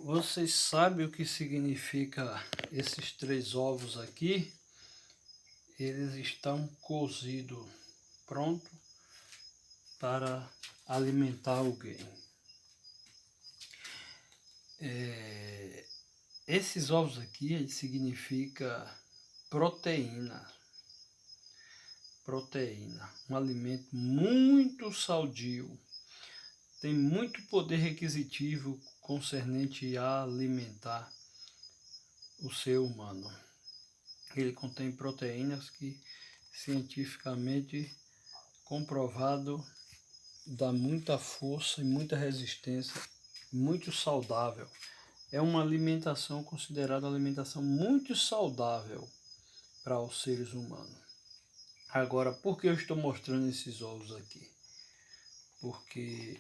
Vocês sabem o que significa esses 3 ovos aqui? Eles estão cozidos, pronto para alimentar alguém. Esses ovos aqui, eles significam proteína. Proteína, um alimento muito saudio. Tem muito poder requisitivo concernente a alimentar o ser humano. Ele contém proteínas que cientificamente comprovado dá muita força e muita resistência, muito saudável. É uma alimentação considerada uma alimentação muito saudável para os seres humanos. Agora, por que eu estou mostrando esses ovos aqui? Porque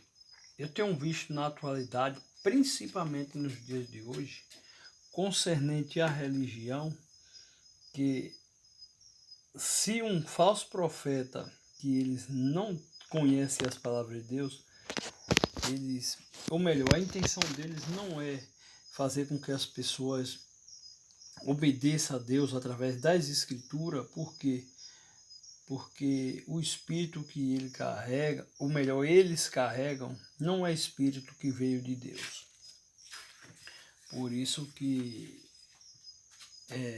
eu tenho visto na atualidade, principalmente nos dias de hoje, concernente à religião, que se um falso profeta, que eles não conhecem as palavras de Deus, ou melhor, a intenção deles não é fazer com que as pessoas obedeçam a Deus através das escrituras, porque o espírito que ele carrega, ou melhor, eles carregam, não é espírito que veio de Deus. Por isso que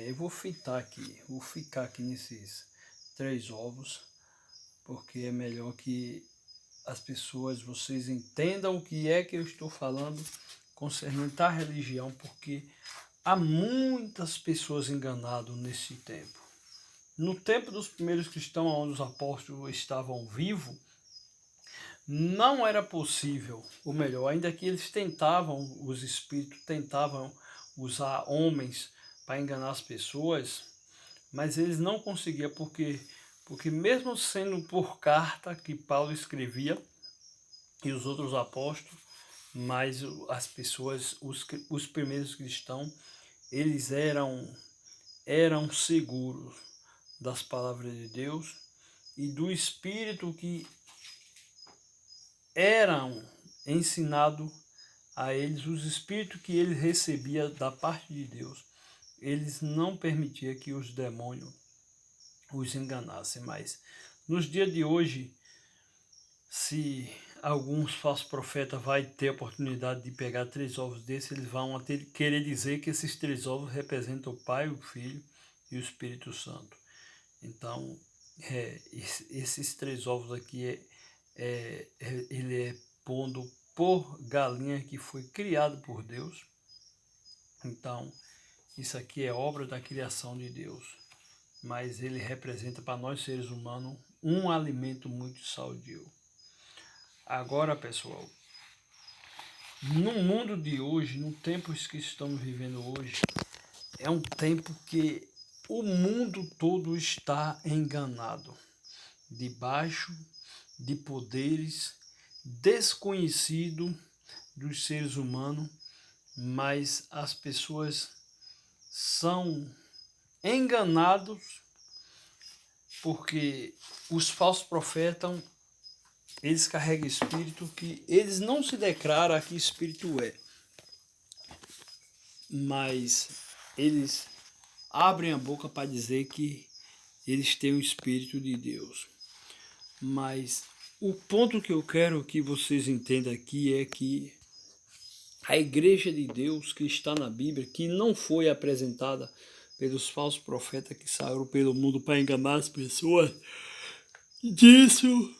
eu vou ficar aqui nesses 3 ovos, porque é melhor que as pessoas, vocês entendam o que é que eu estou falando concernente à religião, porque há muitas pessoas enganadas nesse tempo. No tempo dos primeiros cristãos, onde os apóstolos estavam vivos, não era possível, ou melhor, ainda que eles os espíritos tentavam usar homens para enganar as pessoas, mas eles não conseguiam, porque mesmo sendo por carta que Paulo escrevia e os outros apóstolos, mas as pessoas, os primeiros cristãos, eles eram seguros das palavras de Deus e do Espírito que eram ensinados a eles, os Espíritos que eles recebiam da parte de Deus. Eles não permitiam que os demônios os enganassem. Mas nos dias de hoje, se alguns falsos profetas vai ter a oportunidade de pegar 3 ovos desses, eles vão querer dizer que esses 3 ovos representam o Pai, o Filho e o Espírito Santo. Então, esses 3 ovos aqui, ele é pondo por galinha que foi criado por Deus. Então, isso aqui é obra da criação de Deus. Mas ele representa para nós seres humanos um alimento muito saudável. Agora, pessoal, no mundo de hoje, no tempo que estamos vivendo hoje, é um tempo que o mundo todo está enganado, debaixo de poderes desconhecidos dos seres humanos, mas as pessoas são enganados porque os falsos profetas, eles carregam espírito que eles não se declaram que espírito é, mas eles abrem a boca para dizer que eles têm o Espírito de Deus. Mas o ponto que eu quero que vocês entendam aqui é que a igreja de Deus que está na Bíblia, que não foi apresentada pelos falsos profetas que saíram pelo mundo para enganar as pessoas, disso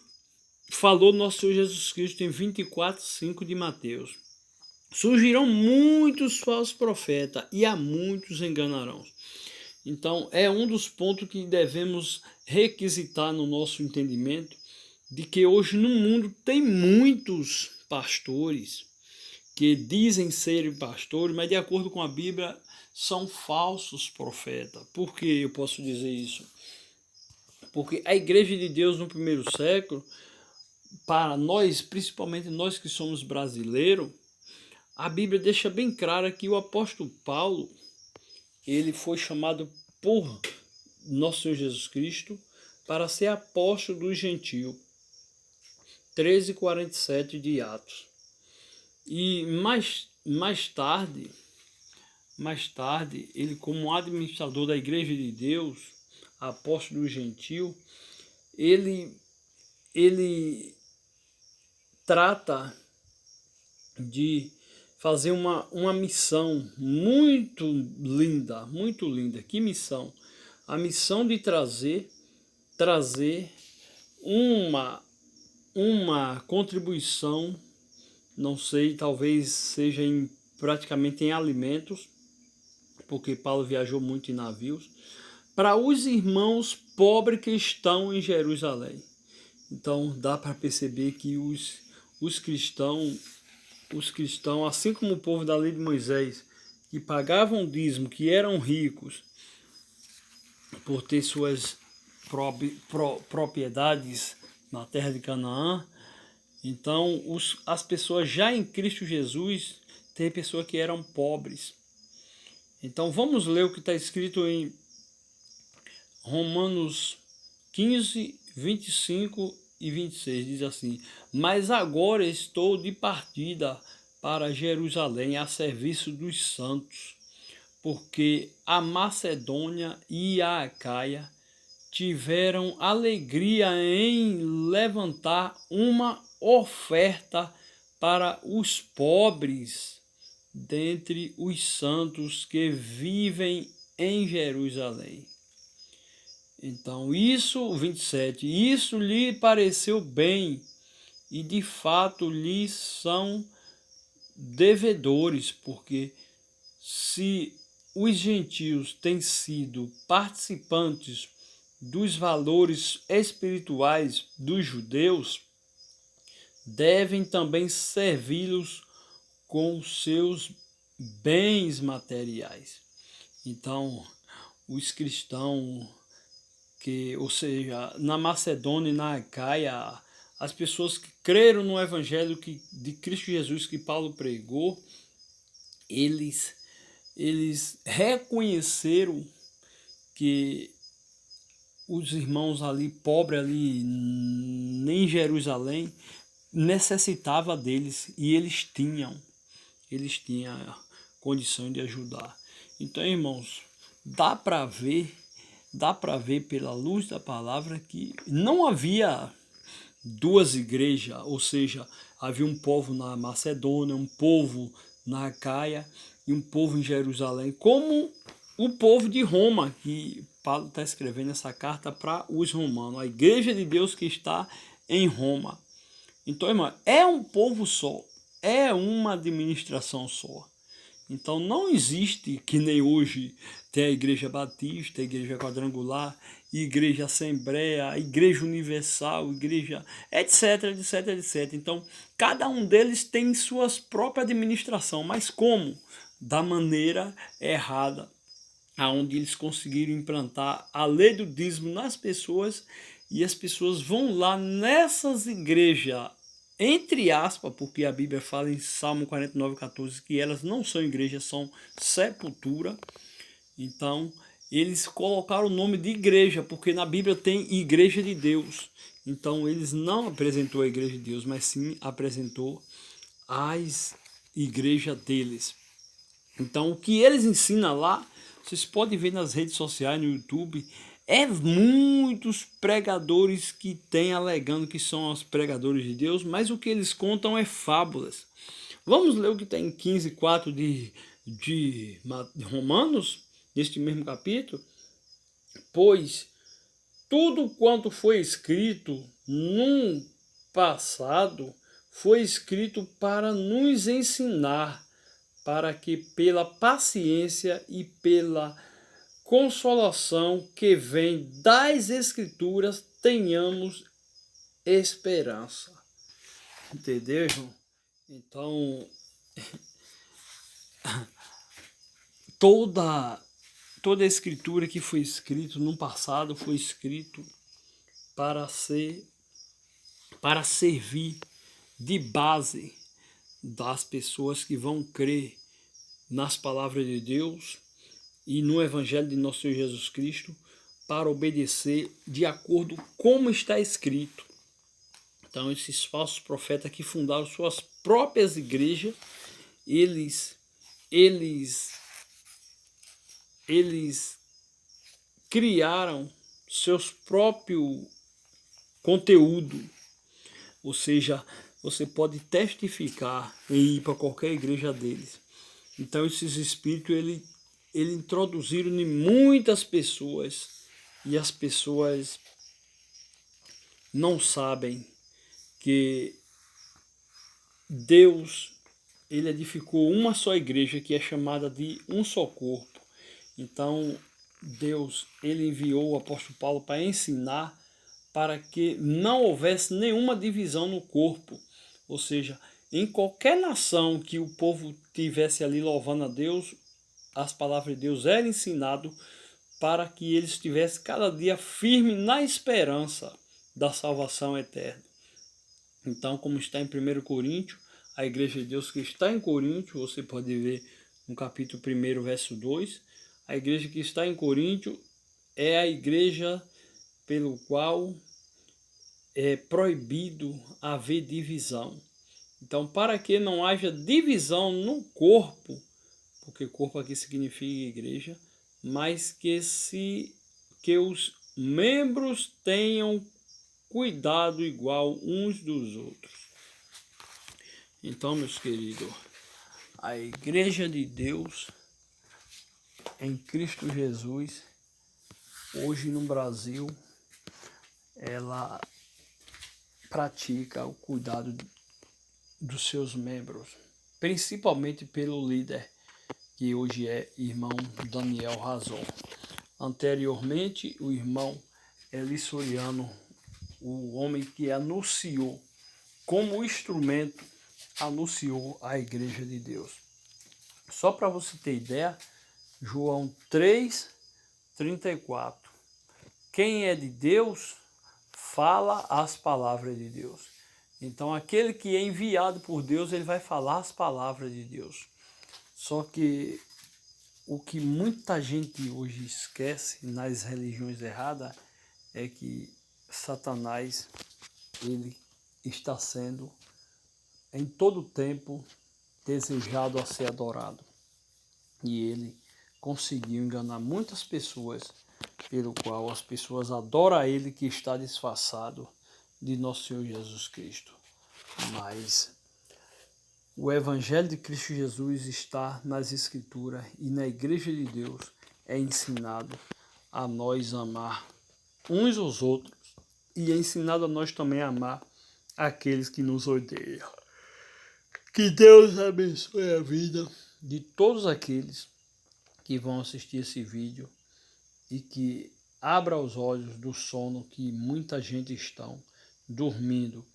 falou nosso Senhor Jesus Cristo em 24:5 de Mateus. Surgirão muitos falsos profetas e a muitos enganarão. Então, é um dos pontos que devemos requisitar no nosso entendimento, de que hoje no mundo tem muitos pastores que dizem serem pastores, mas de acordo com a Bíblia são falsos profetas. Por que eu posso dizer isso? Porque a igreja de Deus no primeiro século, para nós, principalmente nós que somos brasileiros, a Bíblia deixa bem clara que o apóstolo Paulo, ele foi chamado por nosso Senhor Jesus Cristo para ser apóstolo dos gentios. 13:47 de Atos. E mais mais tarde, ele como administrador da Igreja de Deus, apóstolo gentil, ele trata de fazer uma missão muito linda, muito linda. Que missão? A missão de trazer uma contribuição, não sei, talvez seja praticamente em alimentos, porque Paulo viajou muito em navios, para os irmãos pobres que estão em Jerusalém. Então dá para perceber que os cristãos, assim como o povo da lei de Moisés, que pagavam dízimo, que eram ricos por ter suas propriedades na terra de Canaã, então as pessoas já em Cristo Jesus, tem pessoas que eram pobres. Então vamos ler o que está escrito em Romanos 15, 25 e 26, diz assim: mas agora estou de partida para Jerusalém a serviço dos santos, porque a Macedônia e a Acaia tiveram alegria em levantar uma oferta para os pobres dentre os santos que vivem em Jerusalém. Então, isso, 27, isso lhe pareceu bem, e de fato lhe são devedores, porque se os gentios têm sido participantes dos valores espirituais dos judeus, devem também servi-los com seus bens materiais. Então, os cristãos ou seja, na Macedônia e na Acaia, as pessoas que creram no evangelho de Cristo Jesus que Paulo pregou, eles reconheceram que os irmãos ali, pobres ali em Jerusalém, necessitava deles, e eles tinham condição de ajudar. Então, irmãos, dá para ver pela luz da palavra que não havia duas igrejas, ou seja, havia um povo na Macedônia, um povo na Acaia e um povo em Jerusalém, como o povo de Roma, que Paulo está escrevendo essa carta para os romanos, a igreja de Deus que está em Roma. Então, irmão, é um povo só, é uma administração só. Então não existe, que nem hoje tem a Igreja Batista, a Igreja Quadrangular, Igreja Assembleia, a Igreja Universal, Igreja etc, etc, etc. Então cada um deles tem suas próprias administração, mas como? Da maneira errada, aonde eles conseguiram implantar a lei do dízimo nas pessoas, e as pessoas vão lá nessas igrejas, entre aspas, porque a Bíblia fala em Salmo 49:14 que elas não são igrejas, são sepultura. Então eles colocaram o nome de igreja, porque na Bíblia tem igreja de Deus. Então eles não apresentou a igreja de Deus, mas sim apresentou as igrejas deles. Então o que eles ensinam lá, vocês podem ver nas redes sociais, no YouTube, é muitos pregadores que têm alegando que são os pregadores de Deus, mas o que eles contam é fábulas. Vamos ler o que está em 15:4 de Romanos, neste mesmo capítulo? Pois tudo quanto foi escrito no passado foi escrito para nos ensinar, para que pela paciência e pela consolação que vem das Escrituras tenhamos esperança. Entendeu, irmão? Então, toda a Escritura que foi escrito no passado foi escrito para servir de base das pessoas que vão crer nas palavras de Deus e no Evangelho de nosso Senhor Jesus Cristo, para obedecer de acordo como está escrito. Então esses falsos profetas que fundaram suas próprias igrejas, eles criaram seus próprios conteúdo, ou seja, você pode testificar e ir para qualquer igreja deles. Então esses espíritos ele introduziram em muitas pessoas e as pessoas não sabem que Deus ele edificou uma só igreja que é chamada de um só corpo. Então Deus ele enviou o apóstolo Paulo para ensinar para que não houvesse nenhuma divisão no corpo, ou seja, em qualquer nação que o povo tivesse ali louvando a Deus, as palavras de Deus eram ensinadas para que eles estivessem cada dia firme na esperança da salvação eterna. Então, como está em 1 Coríntios, a igreja de Deus que está em Coríntio, você pode ver no capítulo 1, verso 2, a igreja que está em Coríntio é a igreja pelo qual é proibido haver divisão. Então, para que não haja divisão no corpo, porque corpo aqui significa igreja, mas que os membros tenham cuidado igual uns dos outros. Então, meus queridos, a igreja de Deus em Cristo Jesus, hoje no Brasil, ela pratica o cuidado dos seus membros, principalmente pelo líder, que hoje é irmão Daniel Razon. Anteriormente, o irmão Eli Soriano, o homem que anunciou, como instrumento, anunciou a igreja de Deus. Só para você ter ideia, João 3:34. Quem é de Deus, fala as palavras de Deus. Então, aquele que é enviado por Deus, ele vai falar as palavras de Deus. Só que o que muita gente hoje esquece nas religiões erradas é que Satanás ele está sendo em todo tempo desejado a ser adorado. E ele conseguiu enganar muitas pessoas, pelo qual as pessoas adoram a ele que está disfarçado de nosso Senhor Jesus Cristo. Mas o Evangelho de Cristo Jesus está nas Escrituras e na Igreja de Deus é ensinado a nós amar uns aos outros e é ensinado a nós também a amar aqueles que nos odeiam. Que Deus abençoe a vida de todos aqueles que vão assistir esse vídeo e que abra os olhos do sono que muita gente está dormindo,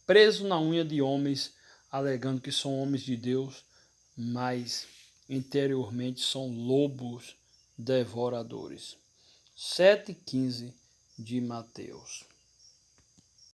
preso na unha de homens, alegando que são homens de Deus, mas interiormente são lobos devoradores. 7:15 de Mateus.